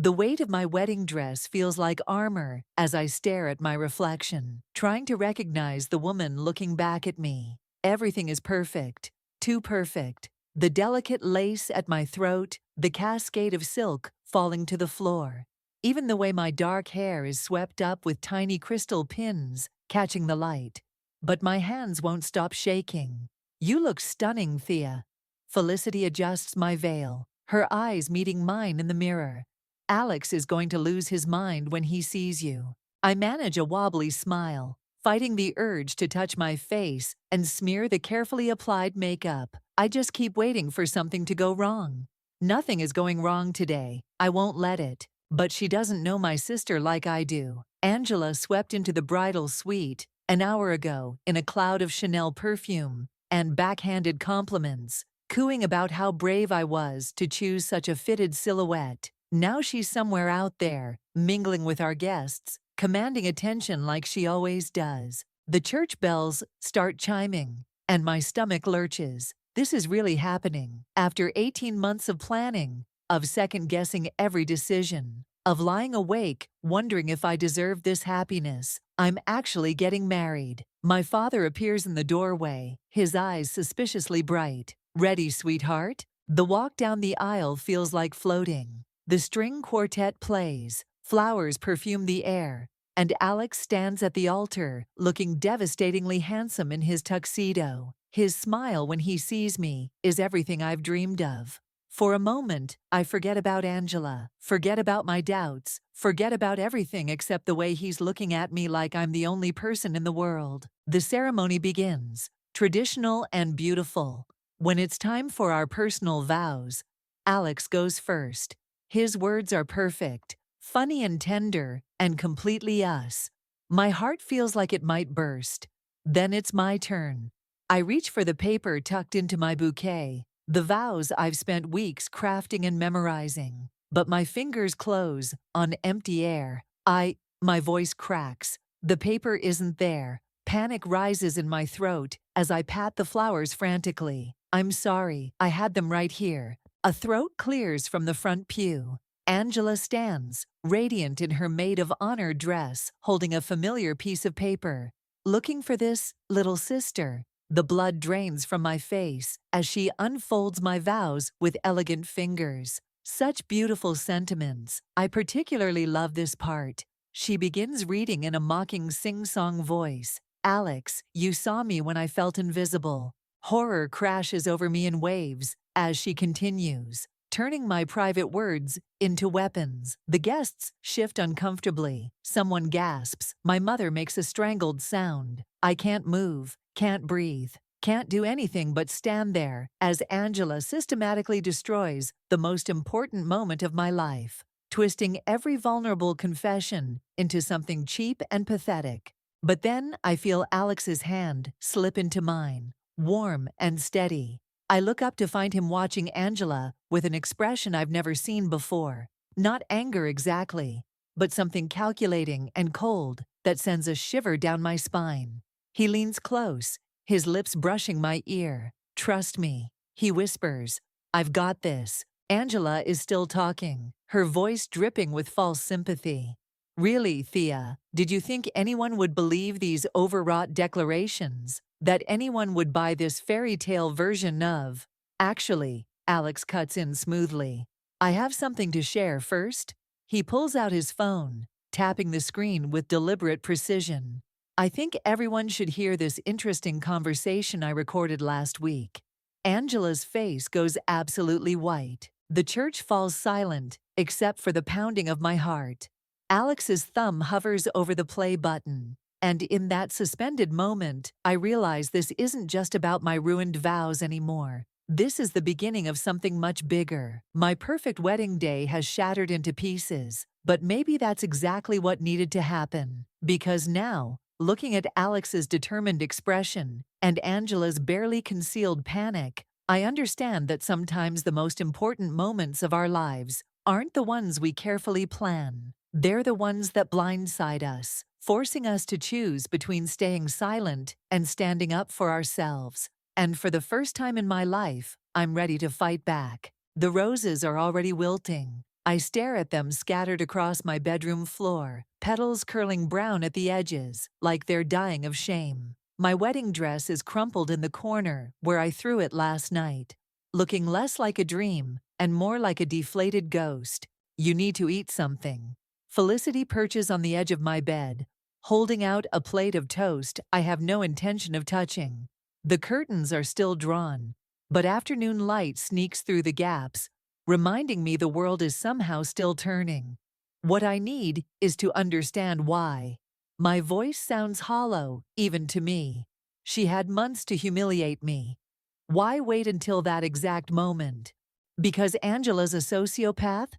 The weight of my wedding dress feels like armor as I stare at my reflection, trying to recognize the woman looking back at me. Everything is perfect, too perfect. The delicate lace at my throat, the cascade of silk falling to the floor. Even the way my dark hair is swept up with tiny crystal pins catching the light. But my hands won't stop shaking. You look stunning, Thea. Felicity adjusts my veil, her eyes meeting mine in the mirror. Alex is going to lose his mind when he sees you. I manage a wobbly smile, fighting the urge to touch my face and smear the carefully applied makeup. I just keep waiting for something to go wrong. Nothing is going wrong today. I won't let it. But she doesn't know my sister like I do. Angela swept into the bridal suite an hour ago in a cloud of Chanel perfume and backhanded compliments, cooing about how brave I was to choose such a fitted silhouette. Now she's somewhere out there, mingling with our guests, commanding attention like she always does. The church bells start chiming, and my stomach lurches. This is really happening. After 18 months of planning, of second-guessing every decision, of lying awake, wondering if I deserve this happiness, I'm actually getting married. My father appears in the doorway, his eyes suspiciously bright. Ready, sweetheart? The walk down the aisle feels like floating. The string quartet plays, flowers perfume the air, and Alex stands at the altar, looking devastatingly handsome in his tuxedo. His smile when he sees me is everything I've dreamed of. For a moment, I forget about Angela, forget about my doubts, forget about everything except the way he's looking at me like I'm the only person in the world. The ceremony begins, traditional and beautiful. When it's time for our personal vows, Alex goes first. His words are perfect, funny and tender, and completely us. My heart feels like it might burst. Then it's my turn. I reach for the paper tucked into my bouquet, the vows I've spent weeks crafting and memorizing. But my fingers close on empty air. My voice cracks. The paper isn't there. Panic rises in my throat as I pat the flowers frantically. I'm sorry, I had them right here. A throat clears from the front pew. Angela stands, radiant in her maid of honor dress, holding a familiar piece of paper. Looking for this, little sister. The blood drains from my face as she unfolds my vows with elegant fingers. Such beautiful sentiments. I particularly love this part. She begins reading in a mocking sing-song voice. Alex, you saw me when I felt invisible. Horror crashes over me in waves as she continues, turning my private words into weapons. The guests shift uncomfortably. Someone gasps. My mother makes a strangled sound. I can't move, can't breathe, can't do anything but stand there as Angela systematically destroys the most important moment of my life, twisting every vulnerable confession into something cheap and pathetic. But then I feel Alex's hand slip into mine, warm and steady. I look up to find him watching Angela with an expression I've never seen before. Not anger exactly, but something calculating and cold that sends a shiver down my spine. He leans close, his lips brushing my ear. Trust me, he whispers. I've got this. Angela is still talking, her voice dripping with false sympathy. Really, Thea, did you think anyone would believe these overwrought declarations? That anyone would buy this fairy tale version of? Actually, Alex cuts in smoothly. I have something to share first. He pulls out his phone, tapping the screen with deliberate precision. I think everyone should hear this interesting conversation I recorded last week. Angela's face goes absolutely white. The church falls silent, except for the pounding of my heart. Alex's thumb hovers over the play button. And in that suspended moment, I realize this isn't just about my ruined vows anymore. This is the beginning of something much bigger. My perfect wedding day has shattered into pieces, but maybe that's exactly what needed to happen. Because now, looking at Alex's determined expression and Angela's barely concealed panic, I understand that sometimes the most important moments of our lives aren't the ones we carefully plan. They're the ones that blindside us, forcing us to choose between staying silent and standing up for ourselves. And for the first time in my life, I'm ready to fight back. The roses are already wilting. I stare at them scattered across my bedroom floor, petals curling brown at the edges, like they're dying of shame. My wedding dress is crumpled in the corner where I threw it last night, looking less like a dream and more like a deflated ghost. You need to eat something. Felicity perches on the edge of my bed, holding out a plate of toast I have no intention of touching. The curtains are still drawn, but afternoon light sneaks through the gaps, reminding me the world is somehow still turning. What I need is to understand why. My voice sounds hollow, even to me. She had months to humiliate me. Why wait until that exact moment? Because Angela's a sociopath?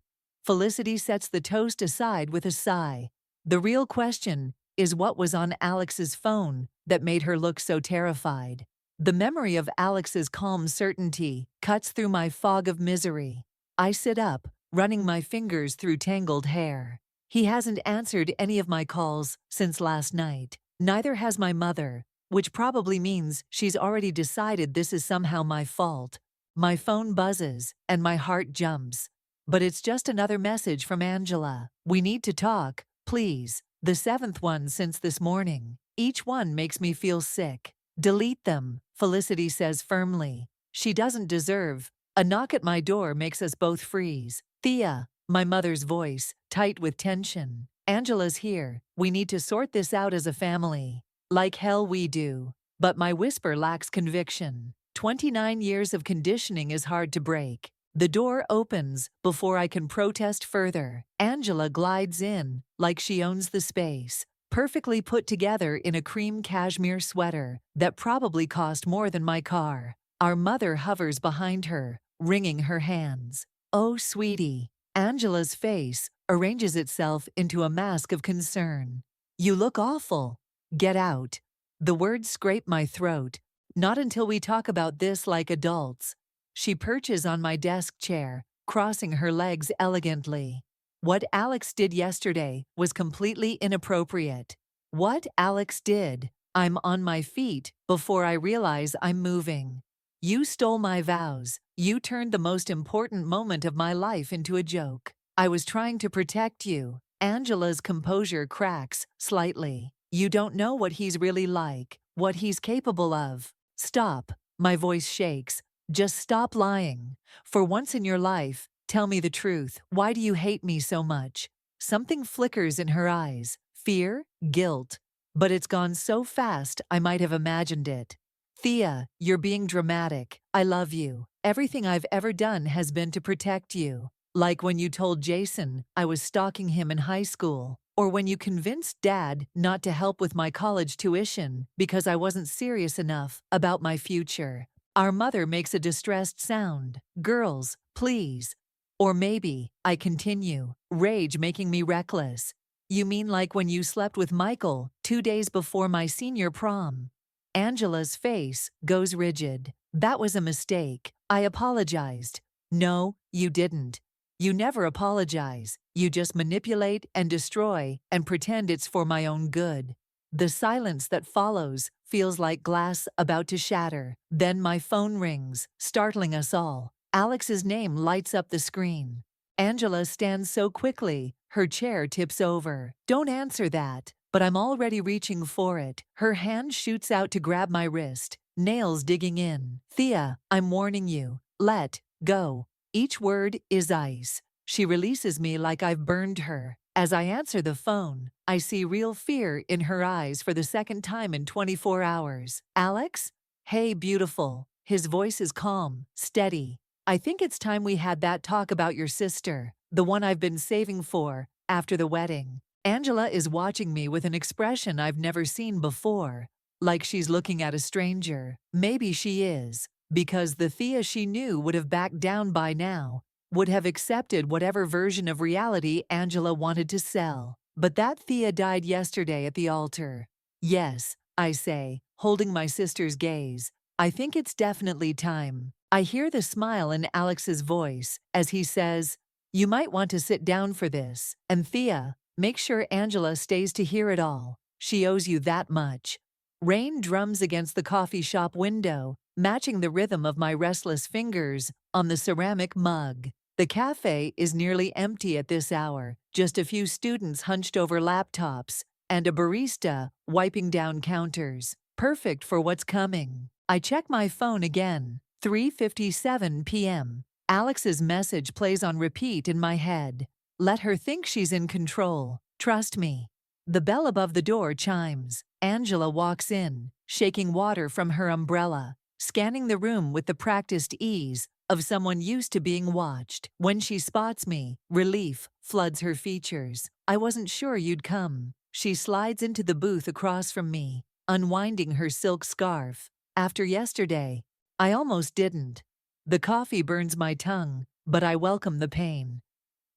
Felicity sets the toast aside with a sigh. The real question is what was on Alex's phone that made her look so terrified. The memory of Alex's calm certainty cuts through my fog of misery. I sit up, running my fingers through tangled hair. He hasn't answered any of my calls since last night. Neither has my mother, which probably means she's already decided this is somehow my fault. My phone buzzes, and my heart jumps. But it's just another message from Angela. We need to talk, please. The seventh one since this morning. Each one makes me feel sick. Delete them, Felicity says firmly. She doesn't deserve. A knock at my door makes us both freeze. Thea, my mother's voice, tight with tension. Angela's here. We need to sort this out as a family. Like hell we do. But my whisper lacks conviction. 29 years of conditioning is hard to break. The door opens before I can protest further. Angela glides in, like she owns the space, perfectly put together in a cream cashmere sweater that probably cost more than my car. Our mother hovers behind her, wringing her hands. Oh, sweetie. Angela's face arranges itself into a mask of concern. You look awful. Get out. The words scrape my throat. Not until we talk about this like adults. She perches on my desk chair, crossing her legs elegantly. What Alex did yesterday was completely inappropriate. What Alex did? I'm on my feet before I realize I'm moving. You stole my vows. You turned the most important moment of my life into a joke. I was trying to protect you. Angela's composure cracks slightly. You don't know what he's really like, what he's capable of. Stop. My voice shakes. Just stop lying. For once in your life, tell me the truth. Why do you hate me so much? Something flickers in her eyes. Fear? Guilt. But it's gone so fast I might have imagined it. Thea, you're being dramatic. I love you. Everything I've ever done has been to protect you. Like when you told Jason I was stalking him in high school. Or when you convinced Dad not to help with my college tuition because I wasn't serious enough about my future. Our mother makes a distressed sound. Girls, please. Or maybe, I continue, rage making me reckless. You mean like when you slept with Michael 2 days before my senior prom? Angela's face goes rigid. That was a mistake. I apologized. No, you didn't. You never apologize. You just manipulate and destroy and pretend it's for my own good. The silence that follows feels like glass about to shatter. Then my phone rings, startling us all. Alex's name lights up the screen. Angela stands so quickly, her chair tips over. Don't answer that, but I'm already reaching for it. Her hand shoots out to grab my wrist, nails digging in. Thea, I'm warning you. Let go. Each word is ice. She releases me like I've burned her. As I answer the phone, I see real fear in her eyes for the second time in 24 hours. Alex? Hey, beautiful. His voice is calm, steady. I think it's time we had that talk about your sister, the one I've been saving for, after the wedding. Angela is watching me with an expression I've never seen before, like she's looking at a stranger. Maybe she is, because the Thea she knew would have backed down by now, would have accepted whatever version of reality Angela wanted to sell. But that Thea died yesterday at the altar. Yes, I say, holding my sister's gaze. I think it's definitely time. I hear the smile in Alex's voice as he says, you might want to sit down for this. And Thea, make sure Angela stays to hear it all. She owes you that much. Rain drums against the coffee shop window, matching the rhythm of my restless fingers on the ceramic mug. The cafe is nearly empty at this hour, just a few students hunched over laptops, and a barista wiping down counters. Perfect for what's coming. I check my phone again. 3:57 p.m. Alex's message plays on repeat in my head. Let her think she's in control. Trust me. The bell above the door chimes. Angela walks in, shaking water from her umbrella, scanning the room with the practiced ease of someone used to being watched. When she spots me, relief floods her features. I wasn't sure you'd come. She slides into the booth across from me, unwinding her silk scarf. After yesterday, I almost didn't. The coffee burns my tongue, but I welcome the pain.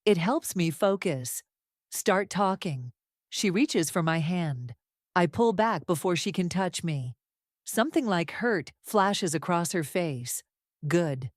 It helps me focus. Start talking. She reaches for my hand. I pull back before she can touch me. Something like hurt flashes across her face. Good.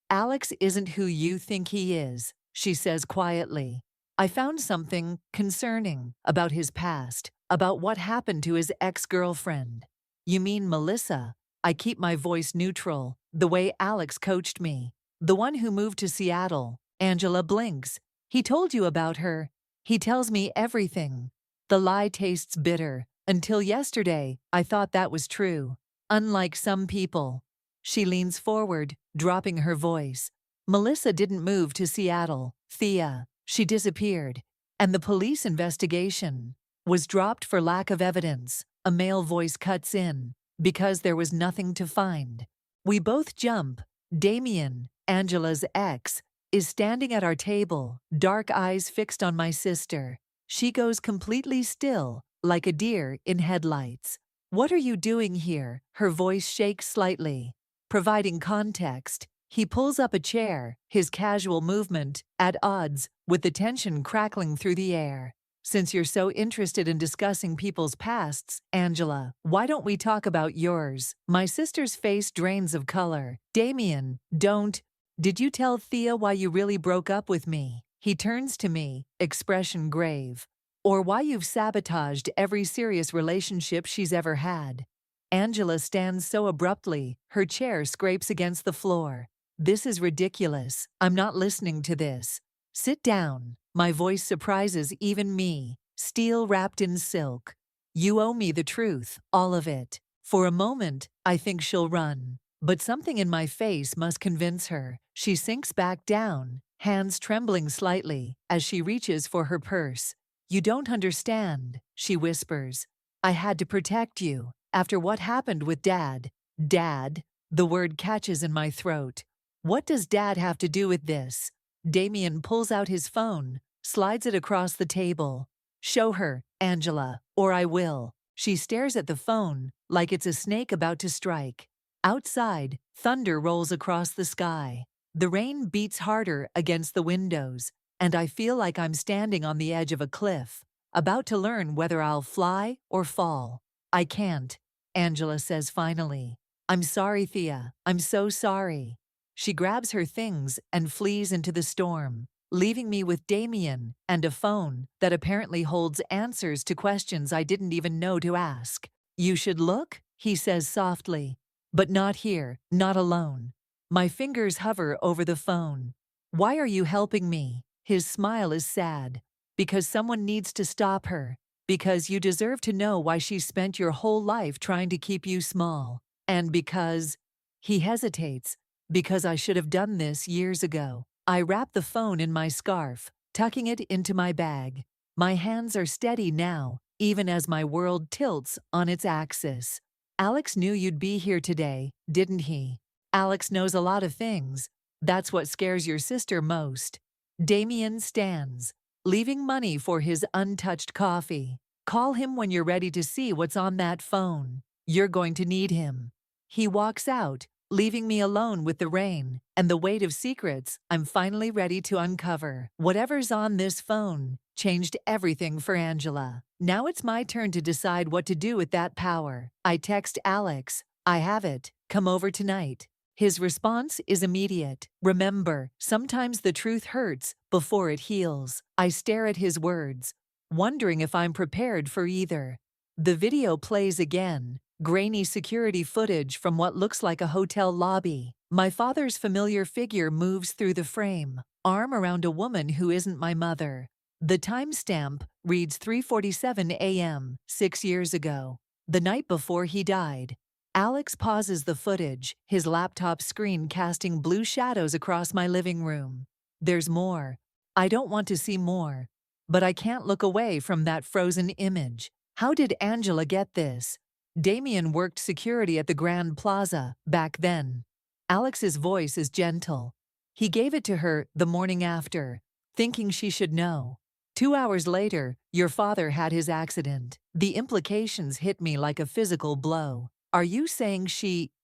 Alex isn't who you think he is, she says quietly. I found something concerning about his past, about what happened to his ex-girlfriend. You mean Melissa? I keep my voice neutral, the way Alex coached me. The one who moved to Seattle. Angela blinks. He told you about her. He tells me everything. The lie tastes bitter. Until yesterday, I thought that was true. Unlike some people. She leans forward, dropping her voice. Melissa didn't move to Seattle, Thea. She disappeared. And the police investigation was dropped for lack of evidence. A male voice cuts in. Because there was nothing to find. We both jump. Damien, Angela's ex, is standing at our table, dark eyes fixed on my sister. She goes completely still, like a deer in headlights. What are you doing here? Her voice shakes slightly. Providing context, he pulls up a chair, his casual movement at odds with the tension crackling through the air. Since you're so interested in discussing people's pasts, Angela, why don't we talk about yours? My sister's face drains of color. Damien, don't. Did you tell Thea why you really broke up with me? He turns to me, expression grave. Or why you've sabotaged every serious relationship she's ever had. Angela stands so abruptly, her chair scrapes against the floor. This is ridiculous. I'm not listening to this. Sit down. My voice surprises even me. Steel wrapped in silk. You owe me the truth, all of it. For a moment, I think she'll run. But something in my face must convince her. She sinks back down, hands trembling slightly, as she reaches for her purse. You don't understand, she whispers. I had to protect you, after what happened with Dad. Dad? The word catches in my throat. What does Dad have to do with this? Damien pulls out his phone, slides it across the table. Show her, Angela, or I will. She stares at the phone, like it's a snake about to strike. Outside, thunder rolls across the sky. The rain beats harder against the windows, and I feel like I'm standing on the edge of a cliff, about to learn whether I'll fly or fall. I can't, Angela says finally. I'm sorry, Thea. I'm so sorry. She grabs her things and flees into the storm, leaving me with Damien and a phone that apparently holds answers to questions I didn't even know to ask. You should look, he says softly. But not here, not alone. My fingers hover over the phone. Why are you helping me? His smile is sad. Because someone needs to stop her. Because you deserve to know why she spent your whole life trying to keep you small. And because... He hesitates. Because I should have done this years ago. I wrap the phone in my scarf, tucking it into my bag. My hands are steady now, even as my world tilts on its axis. Alex knew you'd be here today, didn't he? Alex knows a lot of things. That's what scares your sister most. Damien stands, leaving money for his untouched coffee. Call him when you're ready to see what's on that phone. You're going to need him. He walks out, leaving me alone with the rain and the weight of secrets I'm finally ready to uncover. Whatever's on this phone changed everything for Angela. Now it's my turn to decide what to do with that power. I text Alex, I have it, come over tonight. His response is immediate. Remember, sometimes the truth hurts before it heals. I stare at his words, wondering if I'm prepared for either. The video plays again. Grainy security footage from what looks like a hotel lobby. My father's familiar figure moves through the frame. arm around a woman who isn't my mother. The timestamp reads 3:47 a.m., 6 years ago, the night before he died. Alex pauses the footage, his laptop screen casting blue shadows across my living room. There's more. I don't want to see more. But I can't look away from that frozen image. How did Angela get this? Damien worked security at the Grand Plaza back then. Alex's voice is gentle. He gave it to her the morning after, thinking she should know. 2 hours later, your father had his accident. The implications hit me like a physical blow. Are you saying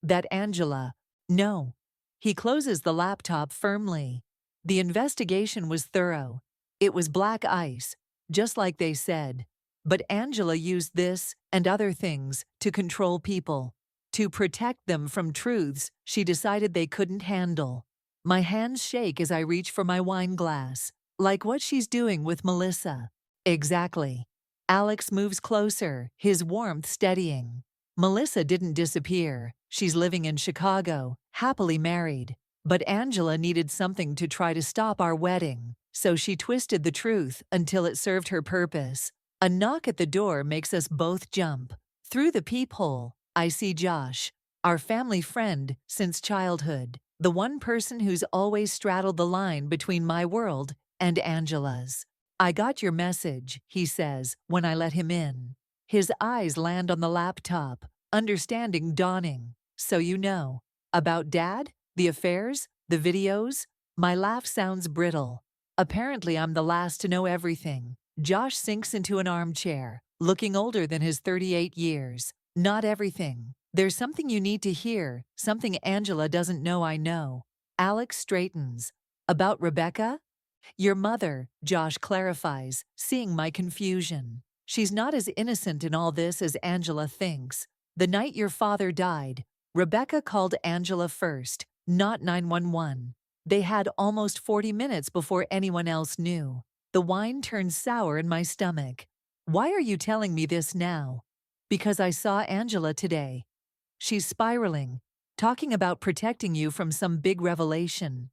that Angela? No. He closes the laptop firmly. The investigation was thorough. It was black ice, just like they said. But Angela used this and other things to control people, to protect them from truths she decided they couldn't handle. My hands shake as I reach for my wine glass, like what she's doing with Melissa. Exactly. Alex moves closer, his warmth steadying. Melissa didn't disappear. She's living in Chicago, happily married. But Angela needed something to try to stop our wedding, so she twisted the truth until it served her purpose. A knock at the door makes us both jump. Through the peephole, I see Josh, our family friend since childhood, the one person who's always straddled the line between my world and Angela's. I got your message, he says when I let him in. His eyes land on the laptop, understanding dawning. So you know. About Dad? The affairs? The videos? My laugh sounds brittle. Apparently I'm the last to know everything. Josh sinks into an armchair, looking older than his 38 years. Not everything. There's something you need to hear, something Angela doesn't know I know. Alex straightens. About Rebecca? Your mother, Josh clarifies, seeing my confusion. She's not as innocent in all this as Angela thinks. The night your father died, Rebecca called Angela first, not 911. They had almost 40 minutes before anyone else knew. The wine turned sour in my stomach. Why are you telling me this now? Because I saw Angela today. She's spiraling, talking about protecting you from some big revelation.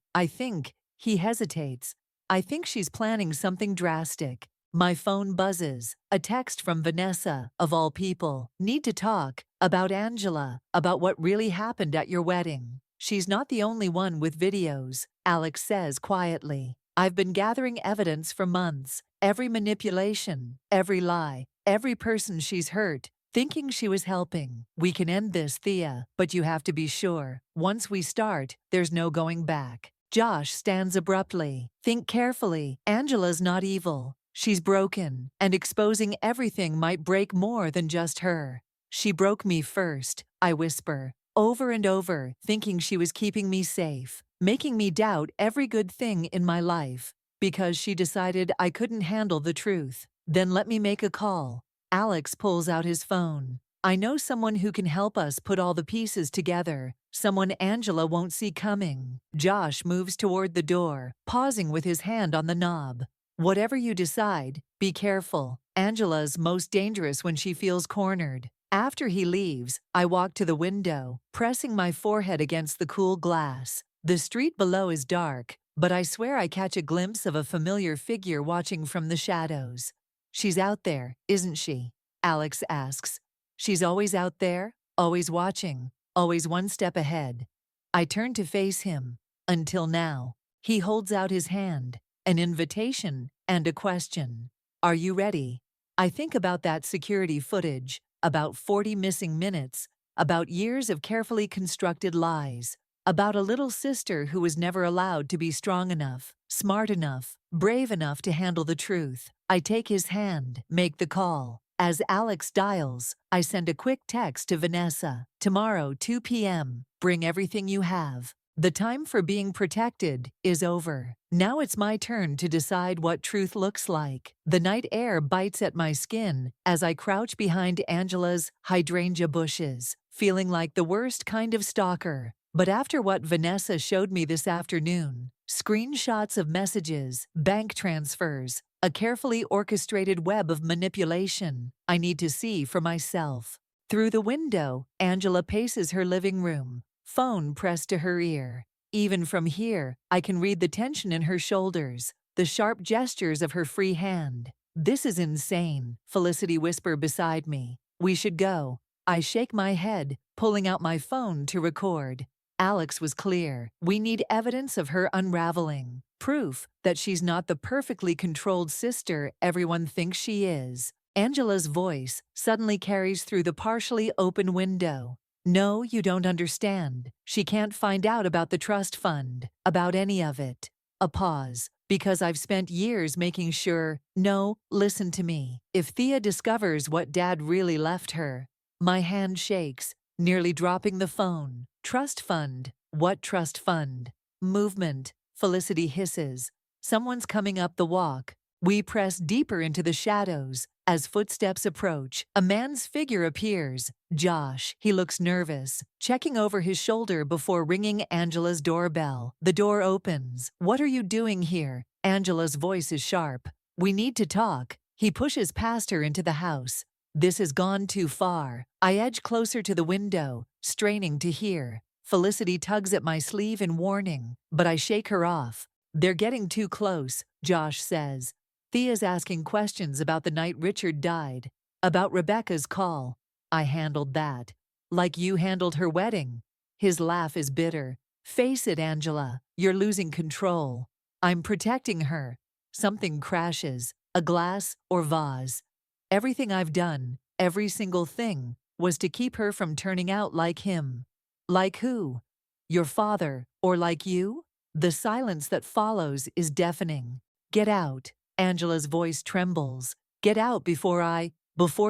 He hesitates. I think she's planning something drastic. My phone buzzes. A text from Vanessa, of all people. Need to talk. About Angela. About what really happened at your wedding. She's not the only one with videos, Alex says quietly. I've been gathering evidence for months. Every manipulation, every lie, every person she's hurt, thinking she was helping. We can end this, Thea, but you have to be sure. Once we start, there's no going back. Josh stands abruptly. Think carefully. Angela's not evil. She's broken, and exposing everything might break more than just her. She broke me first, I whisper, over and over, thinking she was keeping me safe, making me doubt every good thing in my life, because she decided I couldn't handle the truth. Then let me make a call. Alex pulls out his phone. I know someone who can help us put all the pieces together, someone Angela won't see coming. Josh moves toward the door, pausing with his hand on the knob. Whatever you decide, be careful. Angela's most dangerous when she feels cornered. After he leaves, I walk to the window, pressing my forehead against the cool glass. The street below is dark, but I swear I catch a glimpse of a familiar figure watching from the shadows. She's out there, isn't she? Alex asks. She's always out there, always watching, always one step ahead. I turn to face him. Until now. He holds out his hand, an invitation and a question. Are you ready? I think about that security footage, about 40 missing minutes, about years of carefully constructed lies, about a little sister who was never allowed to be strong enough, smart enough, brave enough to handle the truth. I take his hand, make the call. As Alex dials, I send a quick text to Vanessa. Tomorrow, 2 p.m. Bring everything you have. The time for being protected is over. Now it's my turn to decide what truth looks like. The night air bites at my skin as I crouch behind Angela's hydrangea bushes, feeling like the worst kind of stalker. But after what Vanessa showed me this afternoon, screenshots of messages, bank transfers, a carefully orchestrated web of manipulation, I need to see for myself. Through the window, Angela paces her living room, phone pressed to her ear. Even from here, I can read the tension in her shoulders, the sharp gestures of her free hand. This is insane, Felicity whispered beside me. We should go. I shake my head, pulling out my phone to record. Alex was clear. We need evidence of her unraveling. Proof that she's not the perfectly controlled sister everyone thinks she is. Angela's voice suddenly carries through the partially open window. No, you don't understand. She can't find out about the trust fund, about any of it. A pause, because I've spent years making sure. No, listen to me. If Thea discovers what Dad really left her. My hand shakes, nearly dropping the phone. Trust fund. What trust fund? Movement. Felicity hisses. Someone's coming up the walk. We press deeper into the shadows. As footsteps approach, a man's figure appears. Josh. He looks nervous, checking over his shoulder before ringing Angela's doorbell. The door opens. What are you doing here? Angela's voice is sharp. We need to talk. He pushes past her into the house. This has gone too far. I edge closer to the window, straining to hear. Felicity tugs at my sleeve in warning, but I shake her off. They're getting too close, Josh says. Thea's asking questions about the night Richard died, about Rebecca's call. I handled that. Like you handled her wedding. His laugh is bitter. Face it, Angela. You're losing control. I'm protecting her. Something crashes, a glass or vase. Everything I've done, every single thing, was to keep her from turning out like him. Like who? Your father, or like you? The silence that follows is deafening. Get out. Angela's voice trembles. Get out before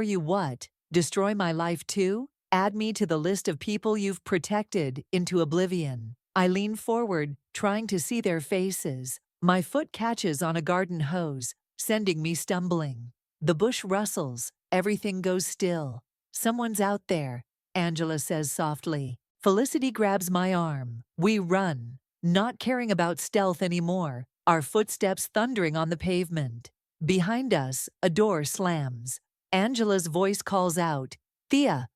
you what? Destroy my life too? Add me to the list of people you've protected into oblivion. I lean forward, trying to see their faces. My foot catches on a garden hose, sending me stumbling. The bush rustles, everything goes still. Someone's out there, Angela says softly. Felicity grabs my arm. We run, not caring about stealth anymore, our footsteps thundering on the pavement. Behind us, a door slams. Angela's voice calls out, Thea.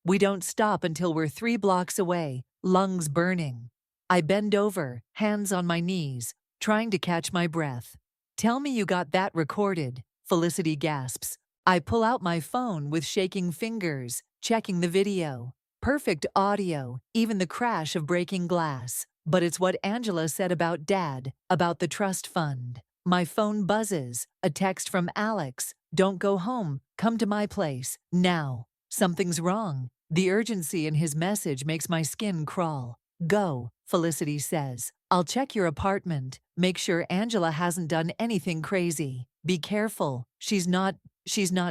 We don't stop until we're 3 blocks away, lungs burning. I bend over, hands on my knees, trying to catch my breath. Tell me you got that recorded, Felicity gasps. I pull out my phone with shaking fingers, checking the video. Perfect audio, even the crash of breaking glass. But it's what Angela said about Dad, about the trust fund. My phone buzzes, a text from Alex. Don't go home, come to my place, now. Something's wrong. The urgency in his message makes my skin crawl. Go, Felicity says. I'll check your apartment, make sure Angela hasn't done anything crazy. Be careful, she's not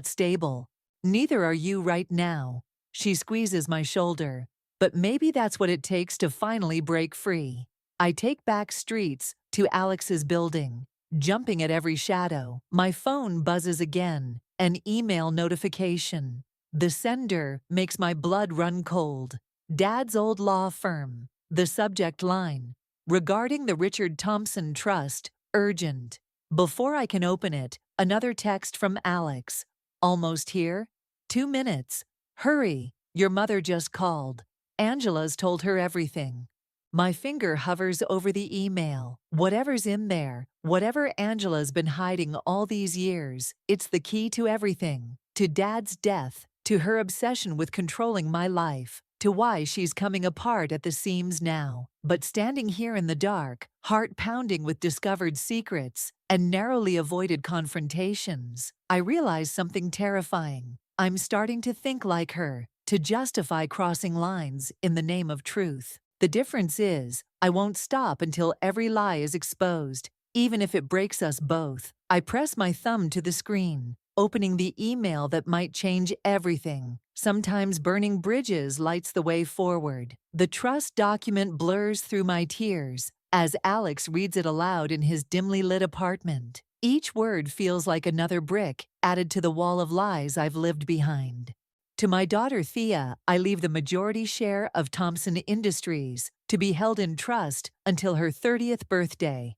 stable. Neither are you right now. She squeezes my shoulder. But maybe that's what it takes to finally break free. I take back streets to Alex's building, jumping at every shadow. My phone buzzes again, an email notification. The sender makes my blood run cold. Dad's old law firm. The subject line, regarding the Richard Thompson Trust, urgent. Before I can open it, another text from Alex. Almost here? 2 minutes. Hurry, your mother just called. Angela's told her everything. My finger hovers over the email. Whatever's in there, whatever Angela's been hiding all these years, it's the key to everything. To Dad's death, to her obsession with controlling my life, to why she's coming apart at the seams now. But standing here in the dark, heart pounding with discovered secrets and narrowly avoided confrontations, I realize something terrifying. I'm starting to think like her, to justify crossing lines in the name of truth. The difference is, I won't stop until every lie is exposed, even if it breaks us both. I press my thumb to the screen, opening the email that might change everything. Sometimes burning bridges lights the way forward. The trust document blurs through my tears as Alex reads it aloud in his dimly lit apartment. Each word feels like another brick added to the wall of lies I've lived behind. To my daughter Thea, I leave the majority share of Thompson Industries to be held in trust until her 30th birthday.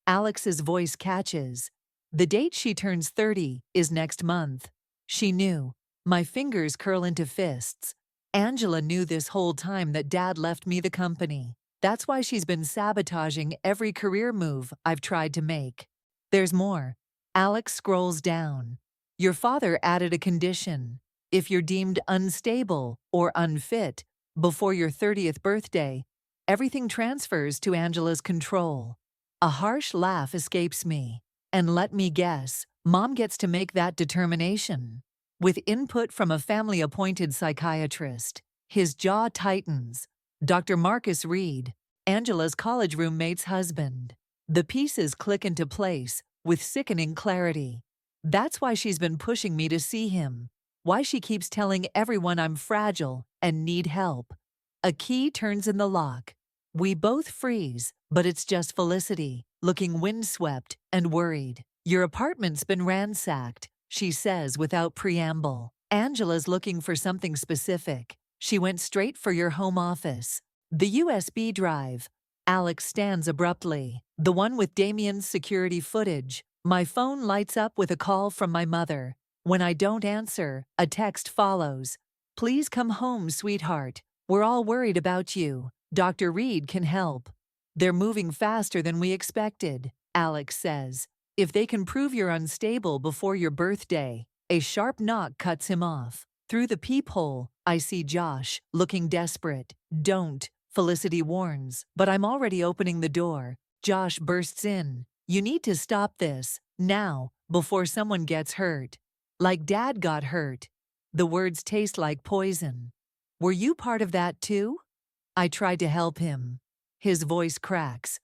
Alex's voice catches. The date she turns 30 is next month. She knew. My fingers curl into fists. Angela knew this whole time that Dad left me the company. That's why she's been sabotaging every career move I've tried to make. There's more. Alex scrolls down. Your father added a condition. If you're deemed unstable or unfit before your 30th birthday, everything transfers to Angela's control. A harsh laugh escapes me. And let me guess, Mom gets to make that determination. With input from a family-appointed psychiatrist. His jaw tightens. Dr. Marcus Reed, Angela's college roommate's husband. The pieces click into place with sickening clarity. That's why she's been pushing me to see him. Why she keeps telling everyone I'm fragile and need help. A key turns in the lock. We both freeze, but it's just Felicity, looking windswept and worried. Your apartment's been ransacked, she says without preamble. Angela's looking for something specific. She went straight for your home office. The USB drive. Alex stands abruptly. The one with Damien's security footage. My phone lights up with a call from my mother. When I don't answer, a text follows. Please come home, sweetheart. We're all worried about you. Dr. Reed can help. They're moving faster than we expected, Alex says. If they can prove you're unstable before your birthday. A sharp knock cuts him off. Through the peephole, I see Josh, looking desperate. Don't, Felicity warns, but I'm already opening the door. Josh bursts in. You need to stop this, now, before someone gets hurt. Like Dad got hurt. The words taste like poison. Were you part of that too? I tried to help him. His voice cracks.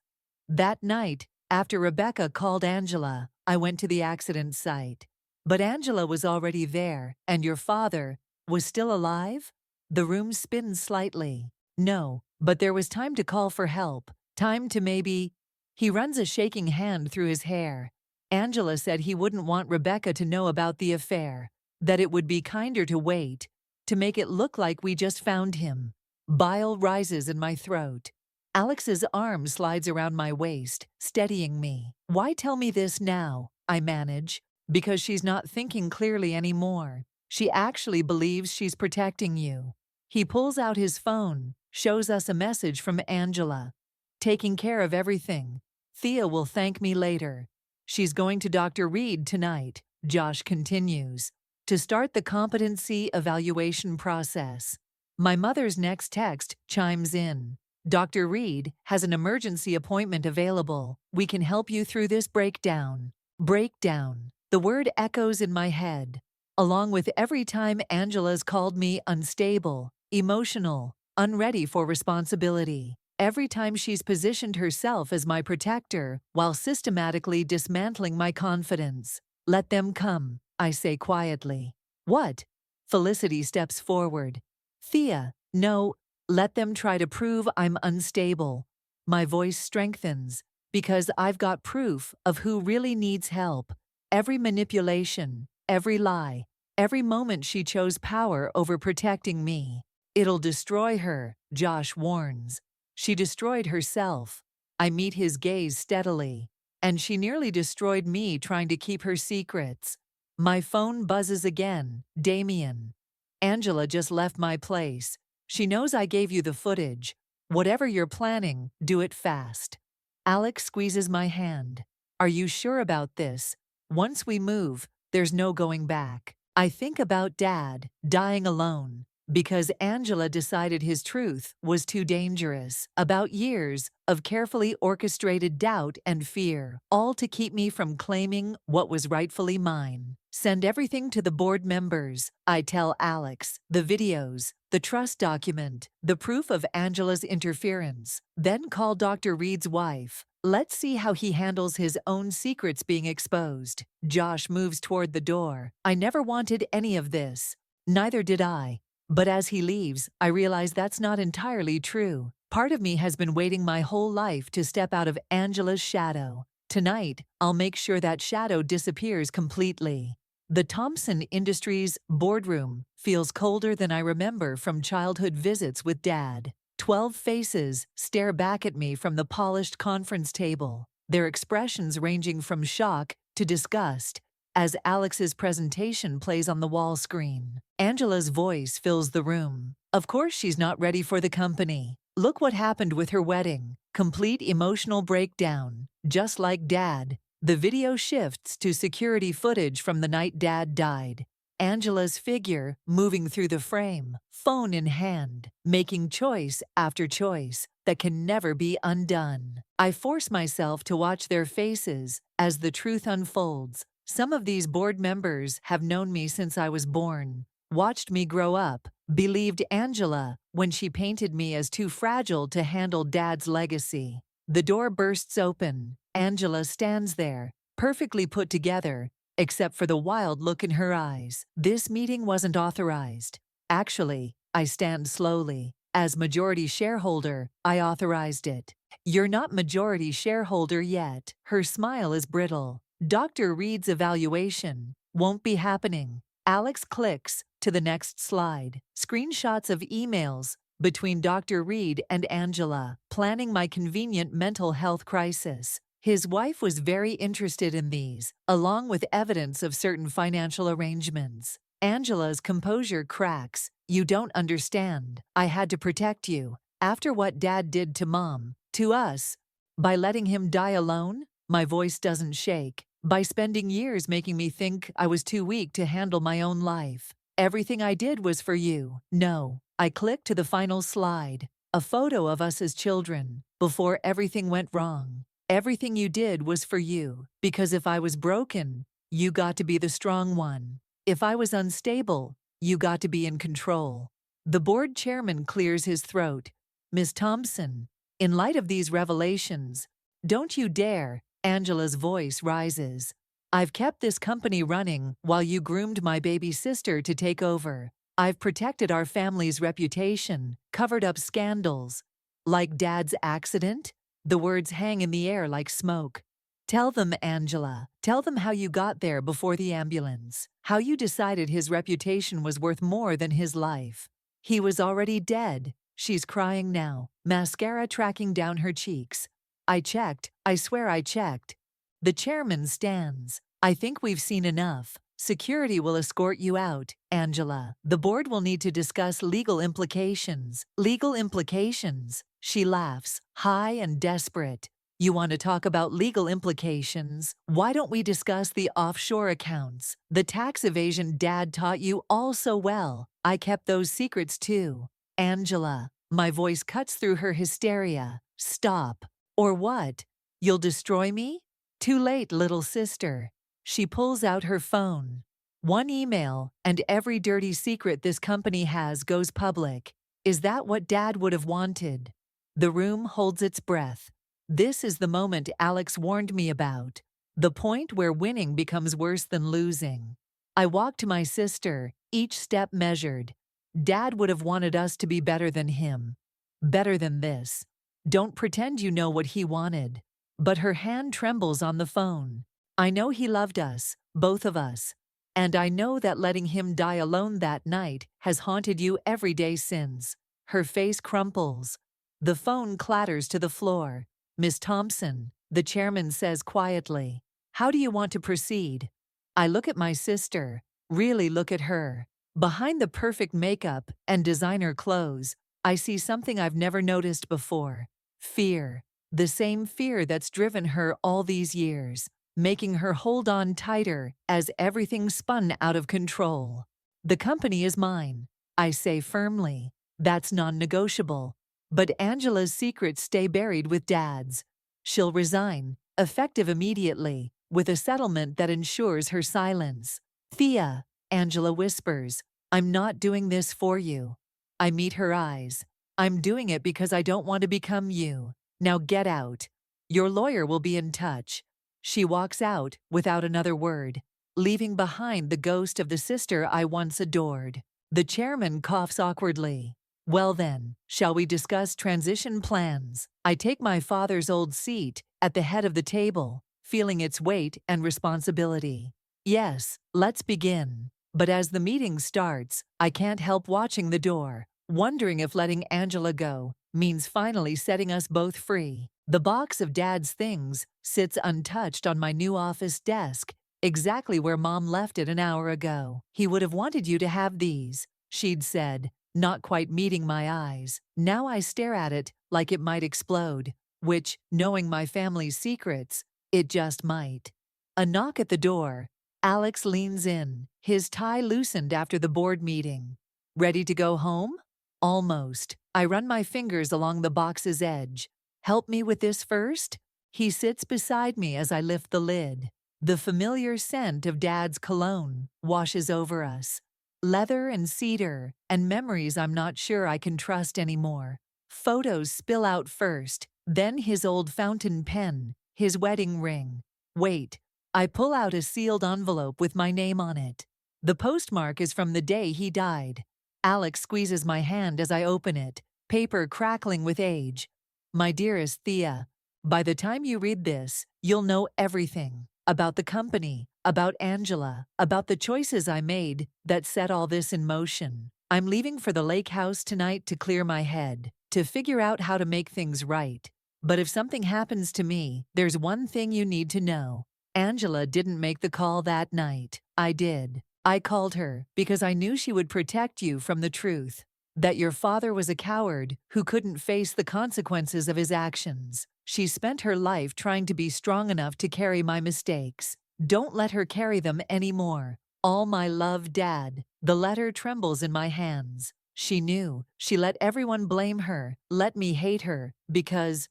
That night, after Rebecca called Angela, I went to the accident site. But Angela was already there, and your father was still alive? The room spins slightly. No, but there was time to call for help. Time to maybe... He runs a shaking hand through his hair. Angela said he wouldn't want Rebecca to know about the affair, that it would be kinder to wait, to make it look like we just found him. Bile rises in my throat. Alex's arm slides around my waist, steadying me. Why tell me this now? I manage. Because she's not thinking clearly anymore. She actually believes she's protecting you. He pulls out his phone, shows us a message from Angela. Taking care of everything. Thea will thank me later. She's going to Dr. Reed tonight, Josh continues, to start the competency evaluation process. My mother's next text chimes in. Dr. Reed has an emergency appointment available. We can help you through this breakdown. Breakdown. The word echoes in my head, along with every time Angela's called me unstable, emotional, unready for responsibility. Every time she's positioned herself as my protector while systematically dismantling my confidence. Let them come, I say quietly. What? Felicity steps forward. Thea, no, let them try to prove I'm unstable. My voice strengthens, because I've got proof of who really needs help. Every manipulation, every lie, every moment she chose power over protecting me. It'll destroy her, Josh warns. She destroyed herself. I meet his gaze steadily. And she nearly destroyed me trying to keep her secrets. My phone buzzes again. Damien. Angela just left my place. She knows I gave you the footage. Whatever you're planning, do it fast. Alex squeezes my hand. Are you sure about this? Once we move, there's no going back. I think about Dad dying alone because Angela decided his truth was too dangerous. About years of carefully orchestrated doubt and fear, all to keep me from claiming what was rightfully mine. Send everything to the board members, I tell Alex. The videos, the trust document, the proof of Angela's interference. Then call Dr. Reed's wife. Let's see how he handles his own secrets being exposed. Josh moves toward the door. I never wanted any of this. Neither did I. But as he leaves, I realize that's not entirely true. Part of me has been waiting my whole life to step out of Angela's shadow. Tonight, I'll make sure that shadow disappears completely. The Thompson Industries boardroom feels colder than I remember from childhood visits with Dad. 12 faces stare back at me from the polished conference table, their expressions ranging from shock to disgust as Alex's presentation plays on the wall screen. Angela's voice fills the room. Of course she's not ready for the company. Look what happened with her wedding. Complete emotional breakdown. Just like Dad. The video shifts to security footage from the night Dad died. Angela's figure moving through the frame, phone in hand, making choice after choice that can never be undone. I force myself to watch their faces as the truth unfolds. Some of these board members have known me since I was born, watched me grow up, believed Angela when she painted me as too fragile to handle Dad's legacy. The door bursts open. Angela stands there, perfectly put together, except for the wild look in her eyes. This meeting wasn't authorized. Actually, I stand slowly. As majority shareholder, I authorized it. You're not majority shareholder yet. Her smile is brittle. Dr. Reed's evaluation won't be happening. Alex clicks to the next slide. Screenshots of emails between Dr. Reed and Angela, planning my convenient mental health crisis. His wife was very interested in these, along with evidence of certain financial arrangements. Angela's composure cracks. You don't understand. I had to protect you. After what Dad did to Mom, to us, by letting him die alone, my voice doesn't shake. By spending years making me think I was too weak to handle my own life. Everything I did was for you. No. I clicked to the final slide. A photo of us as children, before everything went wrong. Everything you did was for you, because if I was broken, you got to be the strong one. If I was unstable, you got to be in control. The board chairman clears his throat. Miss Thompson, in light of these revelations, don't you dare. Angela's voice rises. I've kept this company running while you groomed my baby sister to take over. I've protected our family's reputation, covered up scandals. Like Dad's accident? The words hang in the air like smoke. Tell them, Angela. Tell them how you got there before the ambulance. How you decided his reputation was worth more than his life. He was already dead. She's crying now, mascara tracking down her cheeks. I checked. I swear I checked. The chairman stands. I think we've seen enough. Security will escort you out, Angela. The board will need to discuss legal implications. Legal implications? She laughs, high and desperate. You want to talk about legal implications? Why don't we discuss the offshore accounts? The tax evasion Dad taught you all so well. I kept those secrets too. Angela, my voice cuts through her hysteria. Stop. Or what? You'll destroy me? Too late, little sister. She pulls out her phone. One email, and every dirty secret this company has goes public. Is that what Dad would have wanted? The room holds its breath. This is the moment Alex warned me about. The point where winning becomes worse than losing. I walk to my sister, each step measured. Dad would have wanted us to be better than him. Better than this. Don't pretend you know what he wanted. But her hand trembles on the phone. I know he loved us, both of us. And I know that letting him die alone that night has haunted you every day since. Her face crumples. The phone clatters to the floor. Miss Thompson, the chairman says quietly, how do you want to proceed? I look at my sister, really look at her. Behind the perfect makeup and designer clothes, I see something I've never noticed before. Fear. The same fear that's driven her all these years, making her hold on tighter as everything spun out of control. The company is mine, I say firmly. That's non-negotiable. But Angela's secrets stay buried with Dad's. She'll resign, effective immediately, with a settlement that ensures her silence. Thea, Angela whispers, I'm not doing this for you. I meet her eyes. I'm doing it because I don't want to become you. Now get out. Your lawyer will be in touch. She walks out without another word, leaving behind the ghost of the sister I once adored. The chairman coughs awkwardly. Well then, shall we discuss transition plans? I take my father's old seat at the head of the table, feeling its weight and responsibility. Yes, let's begin. But as the meeting starts, I can't help watching the door, wondering if letting Angela go means finally setting us both free. The box of Dad's things sits untouched on my new office desk, exactly where Mom left it an hour ago. He would have wanted you to have these, she'd said, not quite meeting my eyes. Now I stare at it like it might explode, which, knowing my family's secrets, it just might. A knock at the door. Alex leans in, his tie loosened after the board meeting. Ready to go home? Almost. I run my fingers along the box's edge. Help me with this first? He sits beside me as I lift the lid. The familiar scent of Dad's cologne washes over us. Leather and cedar, and memories I'm not sure I can trust anymore. Photos spill out first, then his old fountain pen, his wedding ring. Wait, I pull out a sealed envelope with my name on it. The postmark is from the day he died. Alex squeezes my hand as I open it, paper crackling with age. My dearest Thea, by the time you read this, you'll know everything about the company, about Angela, about the choices I made that set all this in motion. I'm leaving for the lake house tonight to clear my head, to figure out how to make things right. But if something happens to me, there's one thing you need to know. Angela didn't make the call that night. I did. I called her because I knew she would protect you from the truth. That your father was a coward who couldn't face the consequences of his actions. She spent her life trying to be strong enough to carry my mistakes. Don't let her carry them anymore. All my love, Dad. The letter trembles in my hands. She knew. She let everyone blame her, let me hate her, because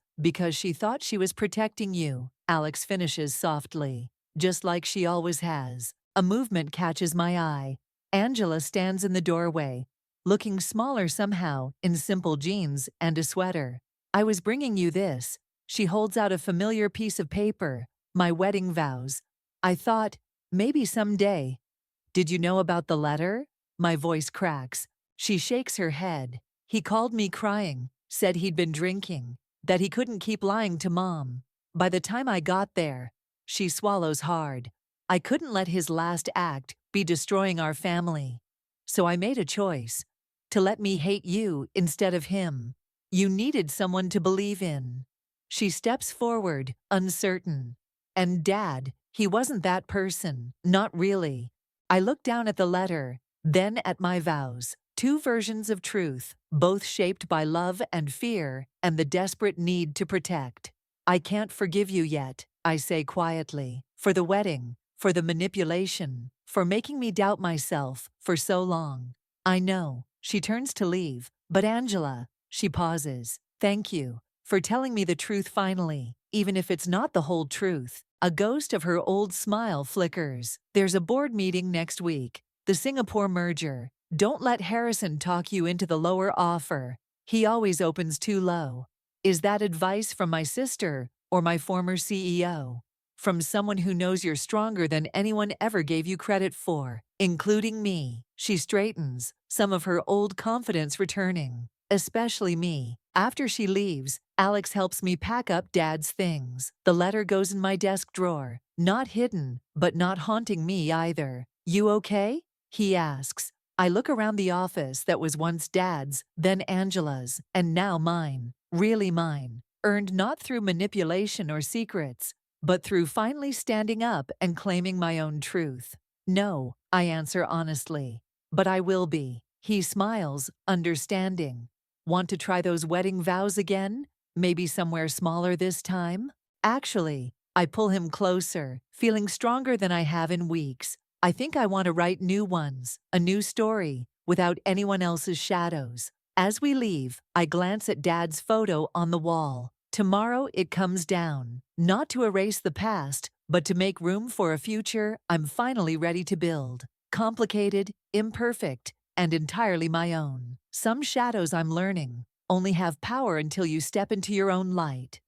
she thought she was protecting you. Alex finishes softly, just like she always has. A movement catches my eye. Angela stands in the doorway, looking smaller somehow, in simple jeans and a sweater. I was bringing you this. She holds out a familiar piece of paper, my wedding vows. I thought, maybe someday. Did you know about the letter? My voice cracks. She shakes her head. He called me crying, said he'd been drinking, that he couldn't keep lying to Mom. By the time I got there, she swallows hard. I couldn't let his last act be destroying our family. So I made a choice. To let me hate you instead of him. You needed someone to believe in. She steps forward, uncertain. And Dad, he wasn't that person, not really. I look down at the letter, then at my vows. Two versions of truth, both shaped by love and fear and the desperate need to protect. I can't forgive you yet, I say quietly, for the wedding, for the manipulation, for making me doubt myself for so long. I know. She turns to leave, but Angela, she pauses. Thank you for telling me the truth finally, even if it's not the whole truth. A ghost of her old smile flickers. There's a board meeting next week. The Singapore merger. Don't let Harrison talk you into the lower offer. He always opens too low. Is that advice from my sister or my former CEO? From someone who knows you're stronger than anyone ever gave you credit for, including me. She straightens, some of her old confidence returning. Especially me. After she leaves, Alex helps me pack up Dad's things. The letter goes in my desk drawer. Not hidden, but not haunting me either. You okay? He asks. I look around the office that was once Dad's, then Angela's, and now mine. Really mine. Earned not through manipulation or secrets, but through finally standing up and claiming my own truth. No, I answer honestly. But I will be. He smiles, understanding. Want to try those wedding vows again? Maybe somewhere smaller this time? Actually, I pull him closer, feeling stronger than I have in weeks. I think I want to write new ones, a new story, without anyone else's shadows. As we leave, I glance at Dad's photo on the wall. Tomorrow it comes down, not to erase the past, but to make room for a future I'm finally ready to build. Complicated, imperfect, and entirely my own. Some shadows I'm learning only have power until you step into your own light.